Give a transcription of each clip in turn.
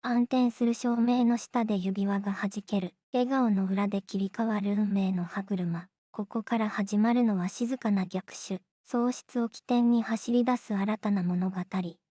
暗転する照明の下で指輪が弾ける。笑顔の裏で切り替わる運命の歯車。ここから始まるのは静かな逆襲。喪失を起点に走り出す新たな物語。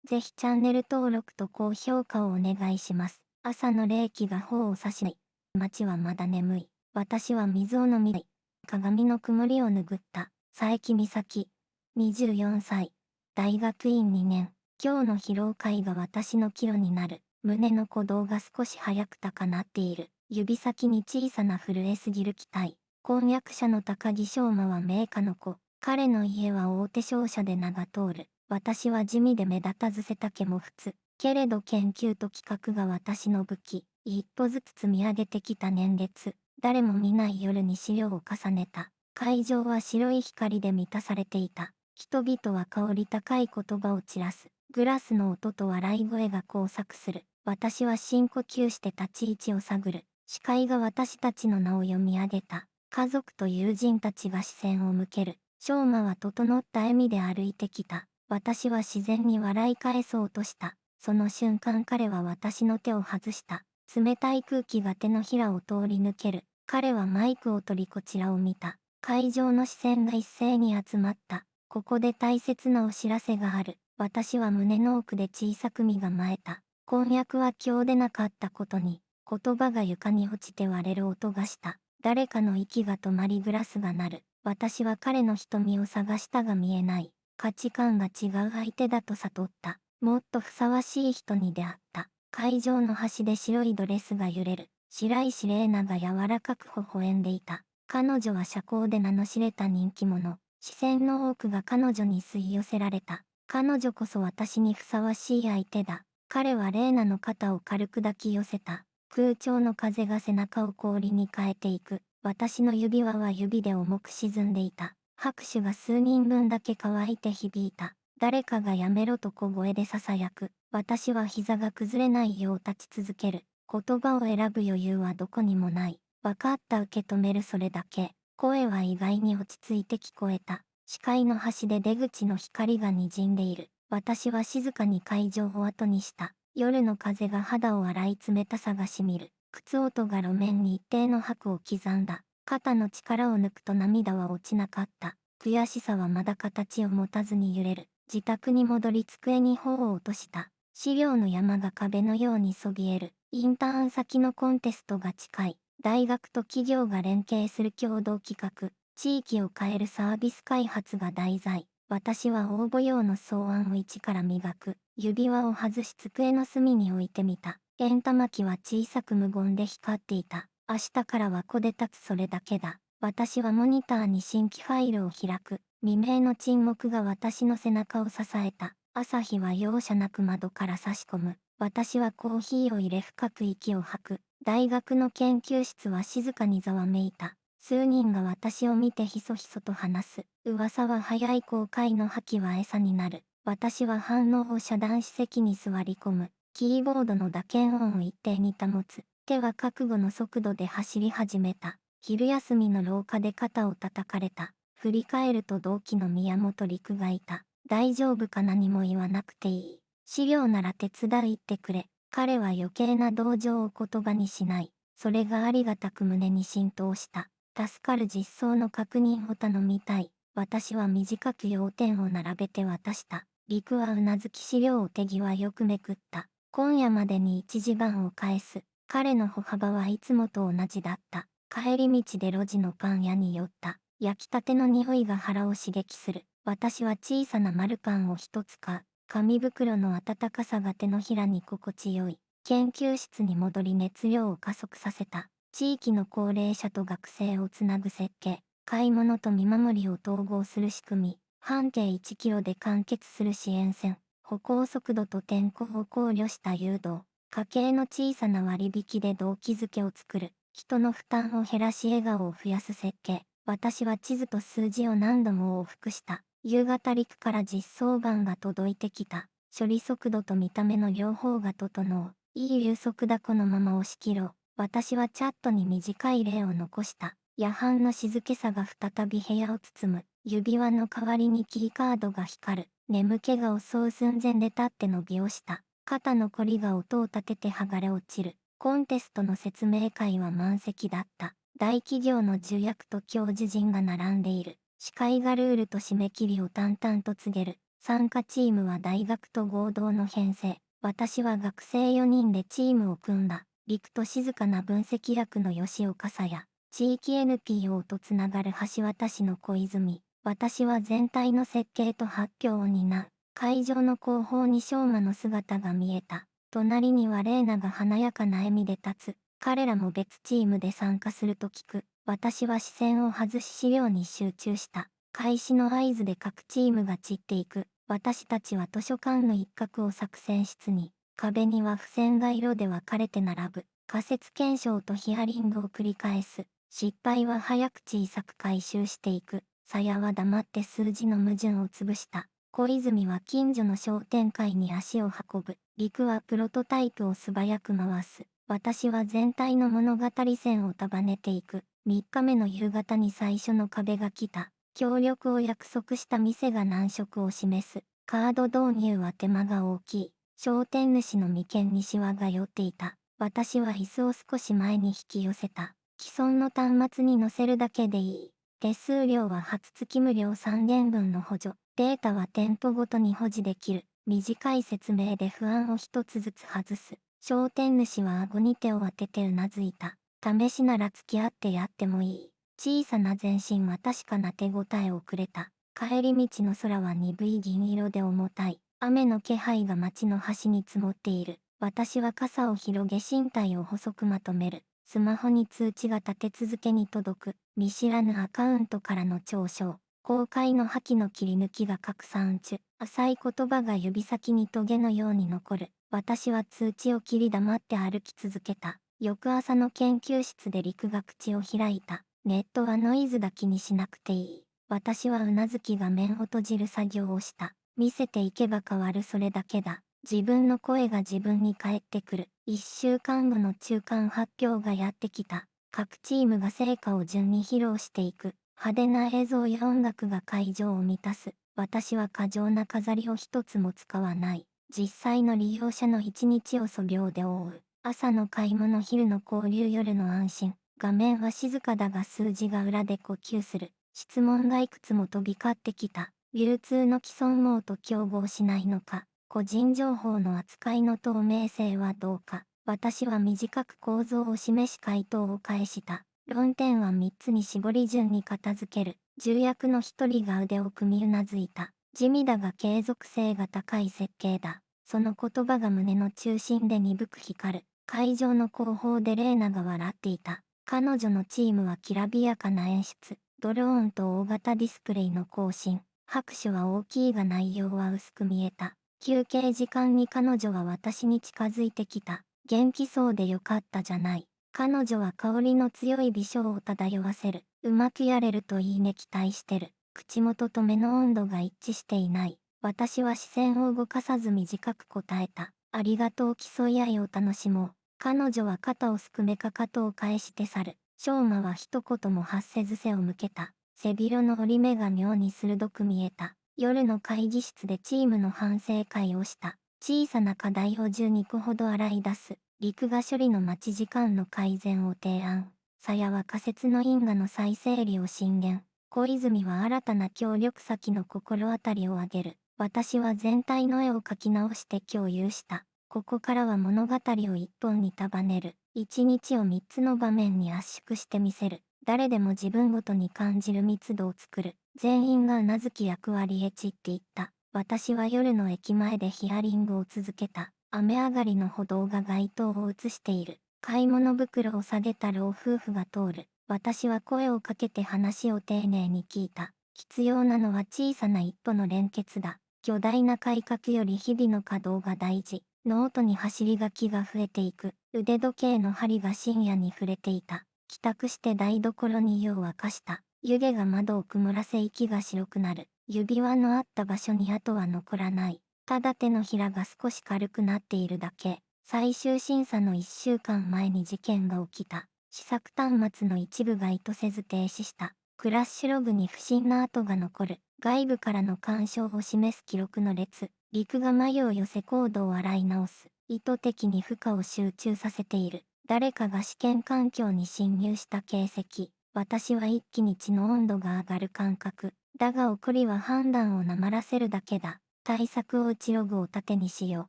ぜひチャンネル登録と高評価をお願いします。朝の冷気が頬を差しない。街はまだ眠い。私は水を飲みたい。鏡の曇りを拭った。佐伯美咲。24歳。大学院2年。今日の披露会が私の岐路になる。胸の鼓動が少し早く高鳴っている。指先に小さな震えすぎる期待。婚約者の高木翔馬は名家の子。彼の家は大手商社で名が通る。私は地味で目立たず背丈も普通。けれど研究と企画が私の武器。一歩ずつ積み上げてきた年月。誰も見ない夜に資料を重ねた。会場は白い光で満たされていた。人々は香り高い言葉を散らす。グラスの音と笑い声が交錯する。私は深呼吸して立ち位置を探る。視界が私たちの名を読み上げた。家族と友人たちが視線を向ける。翔馬は整った笑みで歩いてきた。私は自然に笑い返そうとした。その瞬間彼は私の手を外した。冷たい空気が手のひらを通り抜ける。彼はマイクを取りこちらを見た。会場の視線が一斉に集まった。ここで大切なお知らせがある。私は胸の奥で小さく身構えた。婚約は今日でなかったことに、言葉が床に落ちて割れる音がした。誰かの息が止まりグラスが鳴る。私は彼の瞳を探したが見えない。価値観が違う相手だと悟った。もっとふさわしい人に出会った。会場の端で白いドレスが揺れる。白石玲奈が柔らかく微笑んでいた。彼女は社交で名の知れた人気者。視線の多くが彼女に吸い寄せられた。彼女こそ私にふさわしい相手だ。彼は玲奈の肩を軽く抱き寄せた。空調の風が背中を氷に変えていく。私の指輪は指で重く沈んでいた。拍手が数人分だけ乾いて響いた。誰かがやめろと小声で囁く。私は膝が崩れないよう立ち続ける。言葉を選ぶ余裕はどこにもない。分かった受け止めるそれだけ。声は意外に落ち着いて聞こえた。視界の端で出口の光が滲んでいる。私は静かに会場を後にした。夜の風が肌を洗い冷たさがしみる。靴音が路面に一定の拍を刻んだ。肩の力を抜くと涙は落ちなかった。悔しさはまだ形を持たずに揺れる。自宅に戻り机に頬を落とした。資料の山が壁のようにそびえる。インターン先のコンテストが近い。大学と企業が連携する共同企画。地域を変えるサービス開発が題材。私は応募用の草案を一から磨く。指輪を外し机の隅に置いてみた。円玉機は小さく無言で光っていた。明日からは子で立つそれだけだ。私はモニターに新規ファイルを開く。未明の沈黙が私の背中を支えた。朝日は容赦なく窓から差し込む。私はコーヒーを入れ深く息を吐く。大学の研究室は静かにざわめいた。数人が私を見てひそひそと話す。噂は早い公開の覇気は餌になる。私は反応を遮断し席に座り込む。キーボードの打鍵音を一定に保つ。手は覚悟の速度で走り始めた。昼休みの廊下で肩を叩かれた。振り返ると同期の宮本陸がいた。大丈夫か何も言わなくていい。資料なら手伝いってくれ。彼は余計な同情を言葉にしない。それがありがたく胸に浸透した。助かる実装の確認を頼みたい。私は短く要点を並べて渡した。陸はうなずき資料を手際よくめくった。今夜までに一時番を返す。彼の歩幅はいつもと同じだった。帰り道で路地のパン屋に寄った。焼きたての匂いが腹を刺激する。私は小さな丸パンを一つ買う。紙袋の温かさが手のひらに心地よい。研究室に戻り熱量を加速させた。地域の高齢者と学生をつなぐ設計。買い物と見守りを統合する仕組み。半径1キロで完結する支援線。歩行速度と天候を考慮した誘導。家計の小さな割引で動機づけを作る。人の負担を減らし笑顔を増やす設計。私は地図と数字を何度も往復した。夕方陸から実装板が届いてきた。処理速度と見た目の両方が整う。いい流速だこのまま押し切ろう。私はチャットに短い例を残した。夜半の静けさが再び部屋を包む。指輪の代わりにキーカードが光る。眠気が襲う寸前で立って伸びをした。肩のこりが音を立てて剥がれ落ちる。コンテストの説明会は満席だった。大企業の重役と教授陣が並んでいる。司会がルールと締め切りを淡々と告げる。参加チームは大学と合同の編成。私は学生4人でチームを組んだ。陸と静かな分析役の吉岡さや、地域 NPO とつながる橋渡しの小泉。私は全体の設計と発表を担う。会場の後方に昌磨の姿が見えた。隣には玲奈が華やかな笑みで立つ。彼らも別チームで参加すると聞く。私は視線を外し資料に集中した。開始の合図で各チームが散っていく。私たちは図書館の一角を作戦室に。壁には付箋が色で分かれて並ぶ。仮説検証とヒアリングを繰り返す。失敗は早く小さく回収していく。鞘は黙って数字の矛盾を潰した。小泉は近所の商店会に足を運ぶ。陸はプロトタイプを素早く回す。私は全体の物語線を束ねていく。3日目の夕方に最初の壁が来た。協力を約束した店が難色を示す。カード導入は手間が大きい。商店主の眉間にシワが寄っていた。私は椅子を少し前に引き寄せた。既存の端末に載せるだけでいい。手数料は初月無料3年分の補助。データは店舗ごとに保持できる。短い説明で不安を一つずつ外す。商店主は顎に手を当ててうなずいた。試しなら付き合ってやってもいい。小さな前進は確かな手応えをくれた。帰り道の空は鈍い銀色で重たい。雨の気配が街の端に積もっている。私は傘を広げ身体を細くまとめる。スマホに通知が立て続けに届く。見知らぬアカウントからの嘲笑。公開の覇気の切り抜きが拡散中。浅い言葉が指先にトゲのように残る。私は通知を切り黙って歩き続けた。翌朝の研究室で陸が口を開いた。ネットはノイズだ気にしなくていい。私はうなずき画面を閉じる作業をした。見せていけば変わるそれだけだ。自分の声が自分に返ってくる。1週間後の中間発表がやってきた。各チームが成果を順に披露していく。派手な映像や音楽が会場を満たす。私は過剰な飾りを一つも使わない。実際の利用者の一日を素描で覆う。朝の買い物、昼の交流、夜の安心。画面は静かだが数字が裏で呼吸する。質問がいくつも飛び交ってきた。流通の既存網と競合しないのか。個人情報の扱いの透明性はどうか。私は短く構造を示し回答を返した。論点は3つに絞り順に片付ける。重役の一人が腕を組みうなずいた。地味だが継続性が高い設計だ。その言葉が胸の中心で鈍く光る。会場の後方でレーナが笑っていた。彼女のチームはきらびやかな演出。ドローンと大型ディスプレイの更新。拍手は大きいが内容は薄く見えた。休憩時間に彼女は私に近づいてきた。元気そうでよかったじゃない。彼女は香りの強い微笑を漂わせる。うまくやれるといいね期待してる。口元と目の温度が一致していない。私は視線を動かさず短く答えた。ありがとう競い合いを楽しもう。彼女は肩をすくめかかとを返して去る。昌磨は一言も発せず背を向けた。背広の折り目が妙に鋭く見えた。夜の会議室でチームの反省会をした。小さな課題を12個ほど洗い出す。陸が処理の待ち時間の改善を提案。鞘は仮説の因果の再整理を進言。小泉は新たな協力先の心当たりを挙げる。私は全体の絵を描き直して共有した。ここからは物語を一本に束ねる。一日を3つの場面に圧縮してみせる。誰でも自分ごとに感じる密度を作る。全員がうなずき役割へ散って言った。私は夜の駅前でヒアリングを続けた。雨上がりの歩道が街灯を映している。買い物袋を下げた老夫婦が通る。私は声をかけて話を丁寧に聞いた。必要なのは小さな一歩の連結だ。巨大な改革より日々の稼働が大事。ノートに走り書きが増えていく。腕時計の針が深夜に触れていた。帰宅して台所に湯を沸かした。湯気が窓を曇らせ息が白くなる。指輪のあった場所に跡は残らない。ただ手のひらが少し軽くなっているだけ。最終審査の1週間前に事件が起きた。試作端末の一部が意図せず停止した。クラッシュログに不審な跡が残る。外部からの干渉を示す記録の列。陸が眉を寄せコードを洗い直す。意図的に負荷を集中させている。誰かが試験環境に侵入した形跡。私は一気に血の温度が上がる感覚。だが怒りは判断をなまらせるだけだ。対策を打ちログを盾にしよう。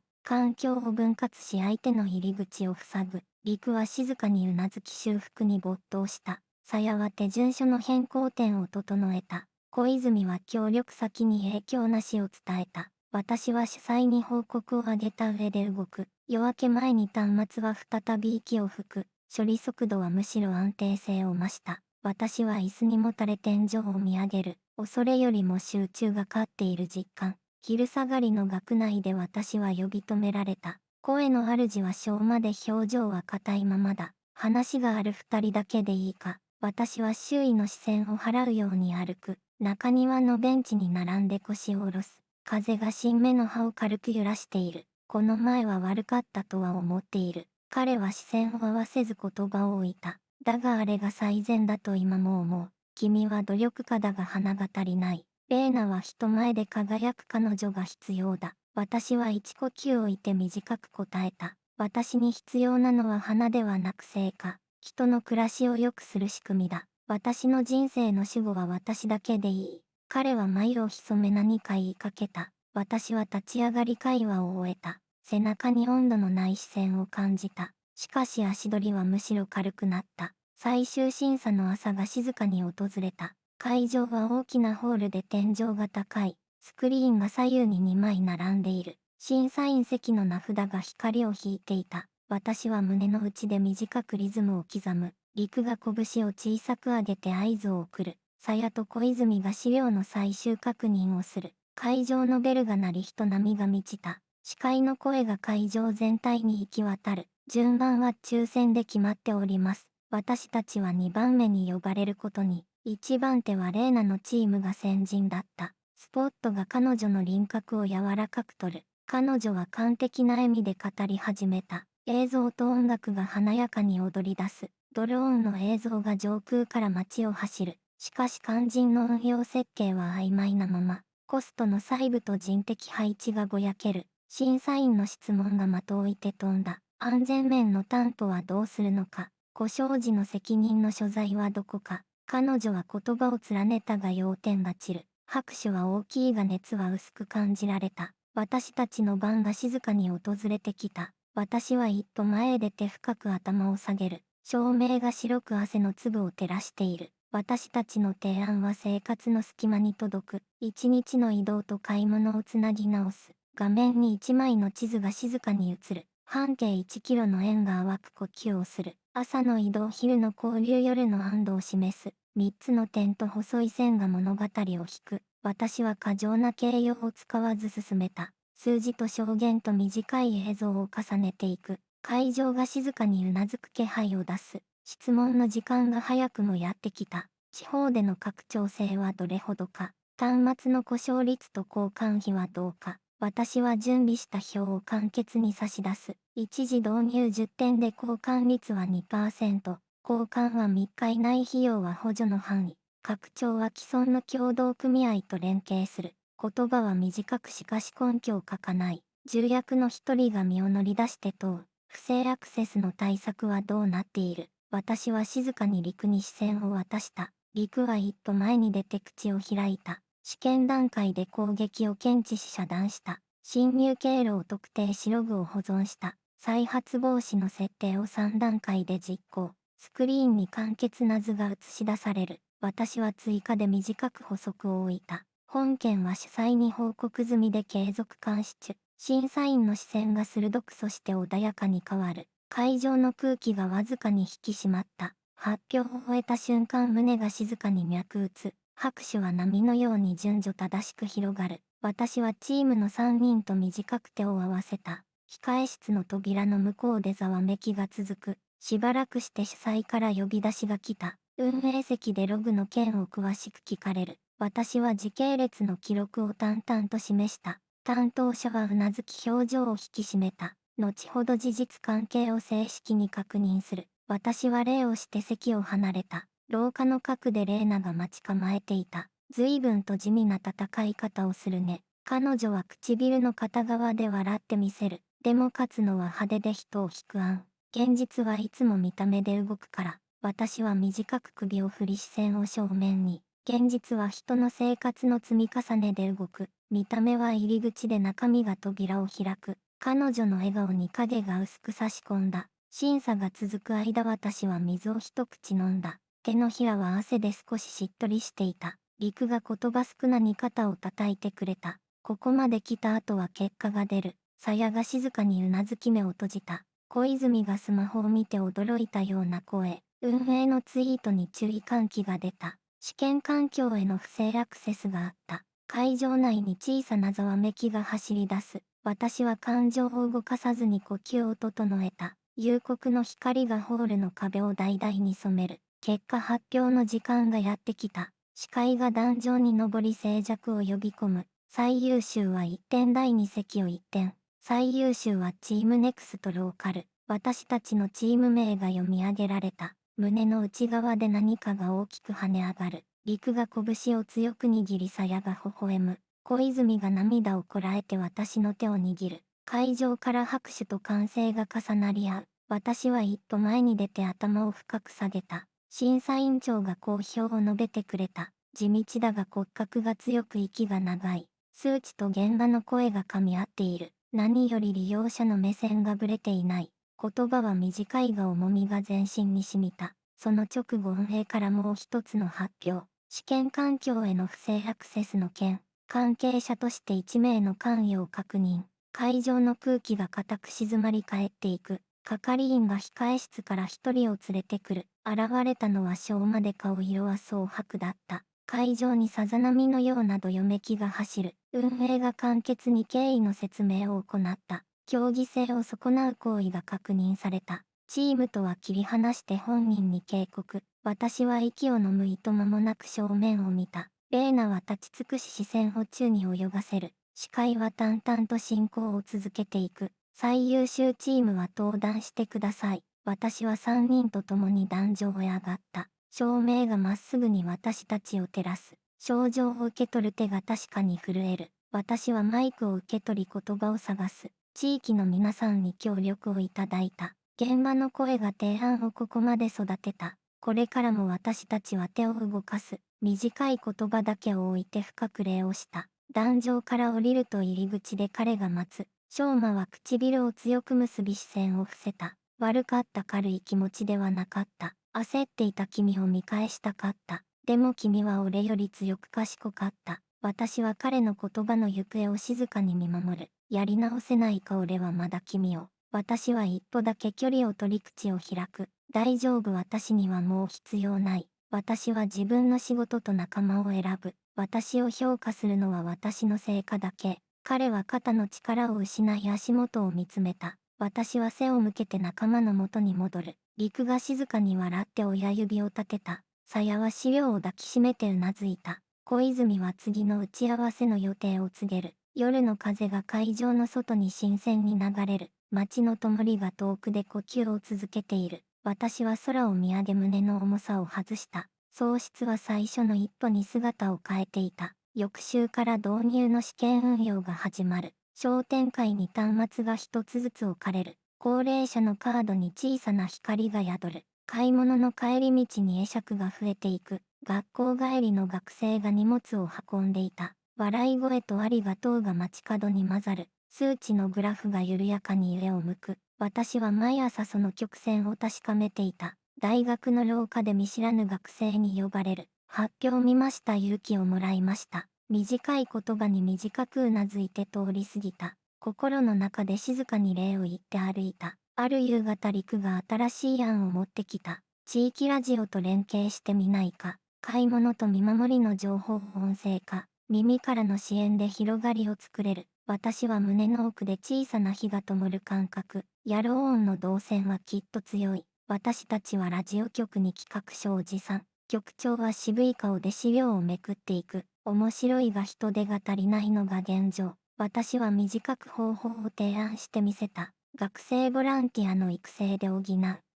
環境を分割し相手の入り口を塞ぐ。陸は静かにうなずき修復に没頭した。さやは手順書の変更点を整えた。小泉は協力先に影響なしを伝えた。私は主催に報告を上げた上で動く。夜明け前に端末は再び息を吹く。処理速度はむしろ安定性を増した。私は椅子にもたれ天井を見上げる。恐れよりも集中が勝っている実感。昼下がりの学内で私は呼び止められた。声の主は小まで表情は硬いままだ。話がある二人だけでいいか。私は周囲の視線を払うように歩く。中庭のベンチに並んで腰を下ろす。風が新芽の葉を軽く揺らしている。この前は悪かったとは思っている。彼は視線を合わせず言葉を置いた。だがあれが最善だと今も思う。君は努力家だが花が足りない。レーナは人前で輝く彼女が必要だ。私は一呼吸置いて短く答えた。私に必要なのは花ではなく成果。人の暮らしを良くする仕組みだ。私の人生の主語は私だけでいい。彼は眉を潜め何か言いかけた。私は立ち上がり会話を終えた。背中に温度のない視線を感じた。しかし足取りはむしろ軽くなった。最終審査の朝が静かに訪れた。会場は大きなホールで天井が高い。スクリーンが左右に2枚並んでいる。審査員席の名札が光を引いていた。私は胸の内で短くリズムを刻む。陸が拳を小さく上げて合図を送る。さやと小泉が資料の最終確認をする。会場のベルが鳴り人波が満ちた。司会の声が会場全体に行き渡る。順番は抽選で決まっております。私たちは2番目に呼ばれることに。1番手はレーナのチームが先人だった。スポットが彼女の輪郭を柔らかく取る。彼女は完璧な笑みで語り始めた。映像と音楽が華やかに踊り出す。ドローンの映像が上空から街を走る。しかし肝心の運用設計は曖昧なまま。コストの細部と人的配置がぼやける。審査員の質問が的を置いて飛んだ。安全面の担保はどうするのか。故障時の責任の所在はどこか。彼女は言葉を連ねたが要点が散る。拍手は大きいが熱は薄く感じられた。私たちの番が静かに訪れてきた。私は一歩前へ出て深く頭を下げる。照明が白く汗の粒を照らしている。私たちの提案は生活の隙間に届く。一日の移動と買い物をつなぎ直す。画面に一枚の地図が静かに映る。半径1キロの円が淡く呼吸をする。朝の移動、昼の交流、夜の安堵を示す。三つの点と細い線が物語を引く。私は過剰な形容を使わず進めた。数字と証言と短い映像を重ねていく。会場が静かにうなずく気配を出す。質問の時間が早くもやってきた。地方での拡張性はどれほどか。端末の故障率と交換費はどうか。私は準備した表を簡潔に差し出す。一時導入10点で交換率は2%。交換は3日以内費用は補助の範囲。拡張は既存の協同組合と連携する。言葉は短くしかし根拠を書かない。重役の一人が身を乗り出して問う。不正アクセスの対策はどうなっている。私は静かに陸に視線を渡した。陸は一歩前に出て口を開いた。試験段階で攻撃を検知し遮断した。侵入経路を特定しログを保存した。再発防止の設定を3段階で実行。スクリーンに簡潔な図が映し出される。私は追加で短く補足を置いた。本件は主催に報告済みで継続監視中。審査員の視線が鋭くそして穏やかに変わる。会場の空気がわずかに引き締まった。発表を終えた瞬間胸が静かに脈打つ。拍手は波のように順序正しく広がる。私はチームの3人と短く手を合わせた。控え室の扉の向こうでざわめきが続く。しばらくして主催から呼び出しが来た。運営席でログの件を詳しく聞かれる。私は時系列の記録を淡々と示した。担当者はうなずき表情を引き締めた。後ほど事実関係を正式に確認する。私は礼をして席を離れた。廊下の角でレーナが待ち構えていた。随分と地味な戦い方をするね。彼女は唇の片側で笑ってみせる。でも勝つのは派手で人を引く案。現実はいつも見た目で動くから。私は短く首を振り視線を正面に。現実は人の生活の積み重ねで動く。見た目は入り口で中身が扉を開く。彼女の笑顔に影が薄く差し込んだ。審査が続く間私は水を一口飲んだ。手のひらは汗で少ししっとりしていた。陸が言葉少なに肩を叩いてくれた。ここまで来た後は結果が出る。鞘が静かにうなずき目を閉じた。小泉がスマホを見て驚いたような声。運営のツイートに注意喚起が出た。試験環境への不正アクセスがあった。会場内に小さなざわめきが走り出す。私は感情を動かさずに呼吸を整えた。夕刻の光がホールの壁を橙に染める。結果発表の時間がやってきた。司会が壇上に上り静寂を呼び込む。最優秀は1点第2席を1点。最優秀はチームネクストローカル。私たちのチーム名が読み上げられた。胸の内側で何かが大きく跳ね上がる。陸が拳を強く握り鞘が微笑む。小泉が涙をこらえて私の手を握る。会場から拍手と歓声が重なり合う。私は一歩前に出て頭を深く下げた。審査委員長が好評を述べてくれた。地道だが骨格が強く息が長い。数値と現場の声が噛み合っている。何より利用者の目線がぶれていない。言葉は短いが重みが全身に染みた。その直後運営からもう一つの発表。試験環境への不正アクセスの件。関係者として1名の関与を確認。会場の空気が固く静まり返っていく。係員が控え室から一人を連れてくる。現れたのは小まで顔色は蒼白だった。会場にさざ波のようなどよめきが走る。運営が簡潔に経緯の説明を行った。競技性を損なう行為が確認された。チームとは切り離して本人に警告。私は息を飲むいとまもなく正面を見た。レーナは立ち尽くし視線を宙に泳がせる。司会は淡々と進行を続けていく。最優秀チームは登壇してください。私は3人と共に壇上へ上がった。照明がまっすぐに私たちを照らす。賞状を受け取る手が確かに震える。私はマイクを受け取り言葉を探す。地域の皆さんに協力をいただいた。現場の声が提案をここまで育てた。これからも私たちは手を動かす。短い言葉だけを置いて深く礼をした。壇上から降りると入り口で彼が待つ。翔馬は唇を強く結び視線を伏せた。悪かった軽い気持ちではなかった。焦っていた君を見返したかった。でも君は俺より強く賢かった。私は彼の言葉の行方を静かに見守る。やり直せないか俺はまだ君を。私は一歩だけ距離を取り口を開く。大丈夫私にはもう必要ない。私は自分の仕事と仲間を選ぶ。私を評価するのは私の成果だけ。彼は肩の力を失い足元を見つめた。私は背を向けて仲間の元に戻る。陸が静かに笑って親指を立てた。鞘は資料を抱きしめてうなずいた。小泉は次の打ち合わせの予定を告げる。夜の風が会場の外に新鮮に流れる。街の灯が遠くで呼吸を続けている。私は空を見上げ胸の重さを外した。喪失は最初の一歩に姿を変えていた。翌週から導入の試験運用が始まる。商店会に端末が一つずつ置かれる。高齢者のカードに小さな光が宿る。買い物の帰り道に会釈が増えていく。学校帰りの学生が荷物を運んでいた。笑い声とありがとうが街角に混ざる。数値のグラフが緩やかに上を向く。私は毎朝その曲線を確かめていた。大学の廊下で見知らぬ学生に呼ばれる。発表見ました勇気をもらいました。短い言葉に短くうなずいて通り過ぎた。心の中で静かに礼を言って歩いた。ある夕方陸が新しい案を持ってきた。地域ラジオと連携してみないか。買い物と見守りの情報を音声化。耳からの支援で広がりを作れる。私は胸の奥で小さな火が灯る感覚。野郎音の動線はきっと強い。私たちはラジオ局に企画書を持参。局長は渋い顔で資料をめくっていく。面白いが人手が足りないのが現状。私は短く方法を提案してみせた。学生ボランティアの育成で補う。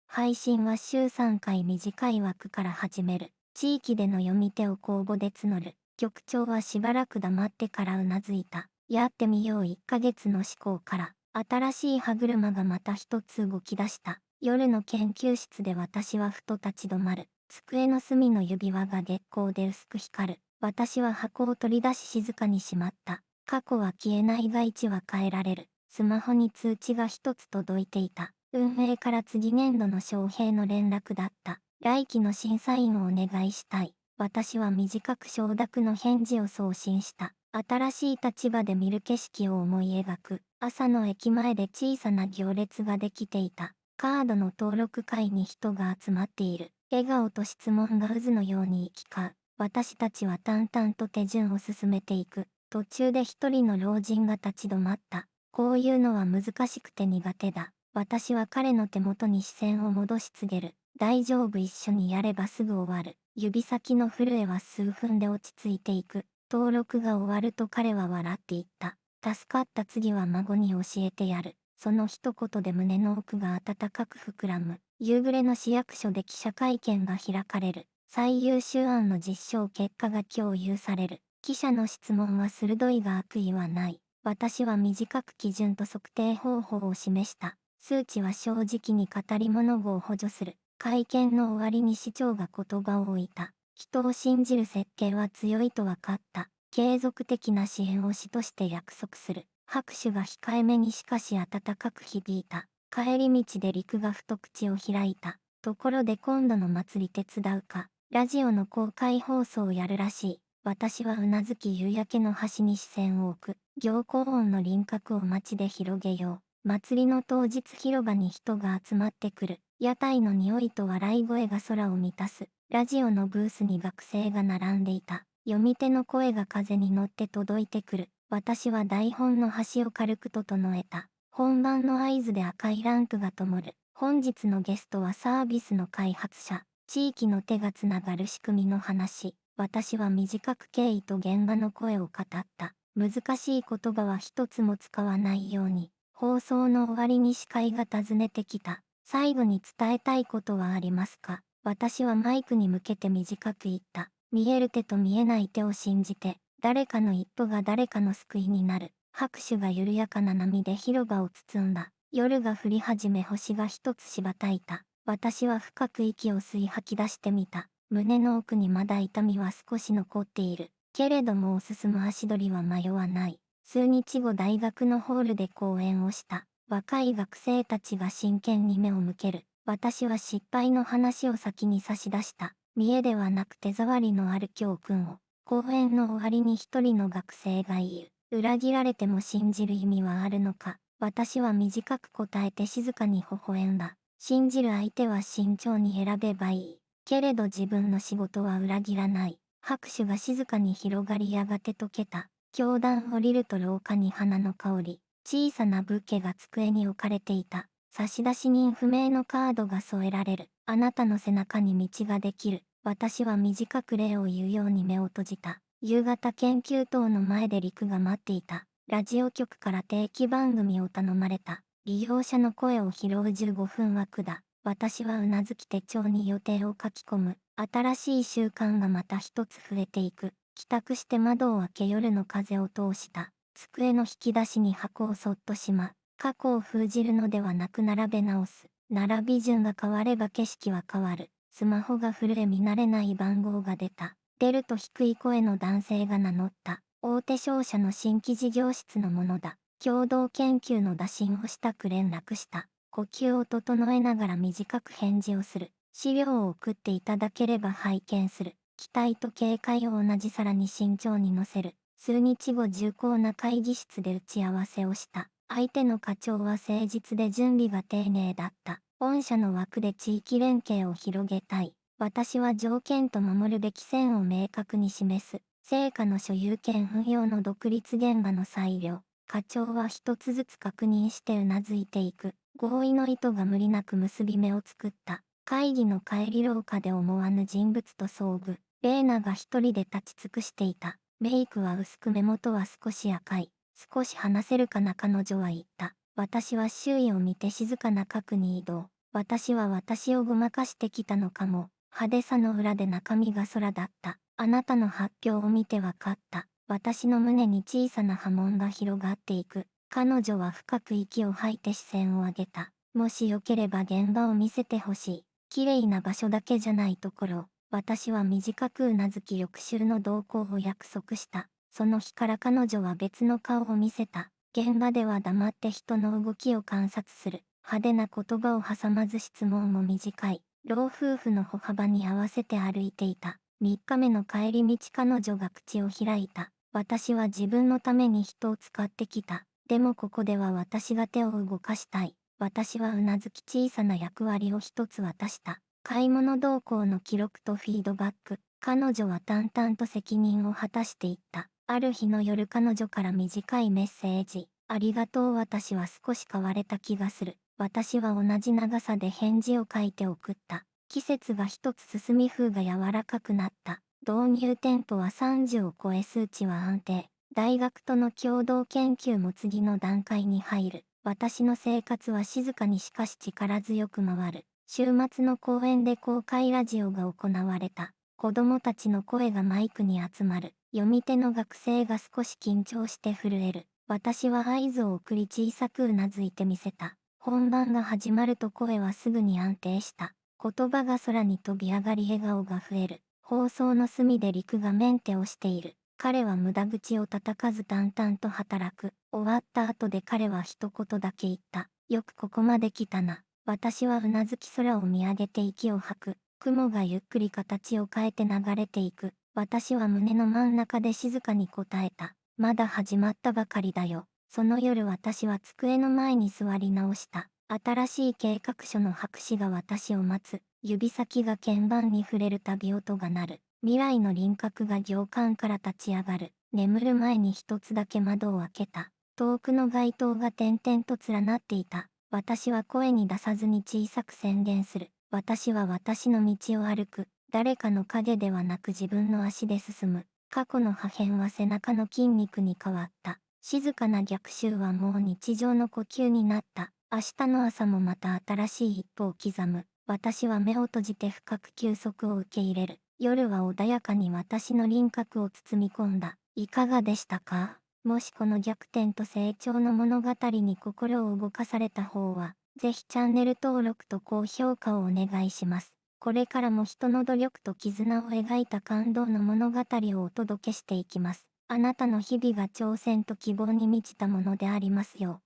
配信は週3回短い枠から始める。地域での読み手を公募で募る。局長はしばらく黙ってからうなずいた。やってみよう1ヶ月の思考から、新しい歯車がまた一つ動き出した。夜の研究室で私はふと立ち止まる。机の隅の指輪が月光で薄く光る。私は箱を取り出し静かにしまった。過去は消えないが1は変えられる。スマホに通知が一つ届いていた。運営から次年度の招聘の連絡だった。来期の審査員をお願いしたい。私は短く承諾の返事を送信した。新しい立場で見る景色を思い描く。朝の駅前で小さな行列ができていた。カードの登録会に人が集まっている。笑顔と質問が渦のように行き交う。私たちは淡々と手順を進めていく。途中で一人の老人が立ち止まった。こういうのは難しくて苦手だ。私は彼の手元に視線を戻し告げる。大丈夫、一緒にやればすぐ終わる。指先の震えは数分で落ち着いていく。登録が終わると彼は笑って言った。助かった、次は孫に教えてやる。その一言で胸の奥が温かく膨らむ。夕暮れの市役所で記者会見が開かれる。最優秀案の実証結果が共有される。記者の質問は鋭いが悪意はない。私は短く基準と測定方法を示した。数値は正直に語り物語を補助する。会見の終わりに市長が言葉を置いた。人を信じる設計は強いと分かった。継続的な支援を主として約束する。拍手が控えめにしかし温かく響いた。帰り道で陸がふと口を開いた。ところで今度の祭り手伝うか。ラジオの公開放送をやるらしい。私はうなずき夕焼けの端に視線を置く。行幸音の輪郭を街で広げよう。祭りの当日広場に人が集まってくる。屋台の匂いと笑い声が空を満たす。ラジオのブースに学生が並んでいた。読み手の声が風に乗って届いてくる。私は台本の端を軽く整えた。本番の合図で赤いランプが灯る。本日のゲストはサービスの開発者。地域の手がつながる仕組みの話。私は短く経緯と現場の声を語った。難しい言葉は一つも使わないように。放送の終わりに司会が尋ねてきた。最後に伝えたいことはありますか？私はマイクに向けて短く言った。見える手と見えない手を信じて、誰かの一歩が誰かの救いになる。拍手が緩やかな波で広場を包んだ。夜が降り始め星が一つ羽ばたいた。私は深く息を吸い吐き出してみた。胸の奥にまだ痛みは少し残っている。けれども進む足取りは迷わない。数日後大学のホールで講演をした。若い学生たちが真剣に目を向ける。私は失敗の話を先に差し出した。見栄ではなく手触りのある教訓を。講演の終わりに一人の学生が言う。裏切られても信じる意味はあるのか。私は短く答えて静かに微笑んだ。信じる相手は慎重に選べばいい。けれど自分の仕事は裏切らない。拍手が静かに広がりやがて溶けた。教壇降りると廊下に花の香り。小さなブーケが机に置かれていた。差出人不明のカードが添えられる。あなたの背中に道ができる。私は短く礼を言うように目を閉じた。夕方研究棟の前で陸が待っていた。ラジオ局から定期番組を頼まれた。利用者の声を拾う15分枠だ。私はうなずき手帳に予定を書き込む。新しい習慣がまた一つ増えていく。帰宅して窓を開け夜の風を通した。机の引き出しに箱をそっとしまう。過去を封じるのではなく並べ直す。並び順が変われば景色は変わる。スマホが震え見慣れない番号が出た。出ると低い声の男性が名乗った。大手商社の新規事業室のものだ。共同研究の打診をしたく連絡した。呼吸を整えながら短く返事をする。資料を送っていただければ拝見する。期待と警戒を同じ皿に慎重に乗せる。数日後重厚な会議室で打ち合わせをした。相手の課長は誠実で準備が丁寧だった。御社の枠で地域連携を広げたい。私は条件と守るべき線を明確に示す。成果の所有権運用の独立現場の裁量。課長は一つずつ確認してうなずいていく。合意の糸が無理なく結び目を作った。会議の帰り廊下で思わぬ人物と遭遇。レーナが一人で立ち尽くしていた。メイクは薄く目元は少し赤い。少し話せるかな彼女は言った。私は周囲を見て静かな角に移動。私は私をごまかしてきたのかも。派手さの裏で中身が空だった。あなたの発表を見てわかった。私の胸に小さな波紋が広がっていく。彼女は深く息を吐いて視線を上げた。もしよければ現場を見せてほしい。綺麗な場所だけじゃないところ。私は短くうなずき翌週の同行を約束した。その日から彼女は別の顔を見せた。現場では黙って人の動きを観察する。派手な言葉を挟まず質問も短い。老夫婦の歩幅に合わせて歩いていた。3日目の帰り道彼女が口を開いた。私は自分のために人を使ってきた。でもここでは私が手を動かしたい。私はうなずき小さな役割を一つ渡した。買い物動向の記録とフィードバック。彼女は淡々と責任を果たしていった。ある日の夜彼女から短いメッセージ。ありがとう。私は少し変われた気がする。私は同じ長さで返事を書いて送った。季節が一つ進み風が柔らかくなった。導入店舗は30を超え数値は安定。大学との共同研究も次の段階に入る。私の生活は静かにしかし力強く回る。週末の公園で公開ラジオが行われた。子供たちの声がマイクに集まる。読み手の学生が少し緊張して震える。私は合図を送り小さくうなずいてみせた。本番が始まると声はすぐに安定した。言葉が空に飛び上がり笑顔が増える。放送の隅で陸がメンテをしている。彼は無駄口を叩かず淡々と働く。終わった後で彼は一言だけ言った。よくここまで来たな。私はうなずき空を見上げて息を吐く。雲がゆっくり形を変えて流れていく。私は胸の真ん中で静かに答えた。まだ始まったばかりだよ。その夜私は机の前に座り直した。新しい計画書の白紙が私を待つ。指先が鍵盤に触れるたび音が鳴る。未来の輪郭が行間から立ち上がる。眠る前に一つだけ窓を開けた。遠くの街灯が点々と連なっていた。私は声に出さずに小さく宣言する。私は私の道を歩く。誰かの影ではなく自分の足で進む。過去の破片は背中の筋肉に変わった。静かな逆襲はもう日常の呼吸になった。明日の朝もまた新しい一歩を刻む。私は目を閉じて深く休息を受け入れる。夜は穏やかに私の輪郭を包み込んだ。いかがでしたか？もしこの逆転と成長の物語に心を動かされた方は、ぜひチャンネル登録と高評価をお願いします。これからも人の努力と絆を描いた感動の物語をお届けしていきます。あなたの日々が挑戦と希望に満ちたものでありますよう。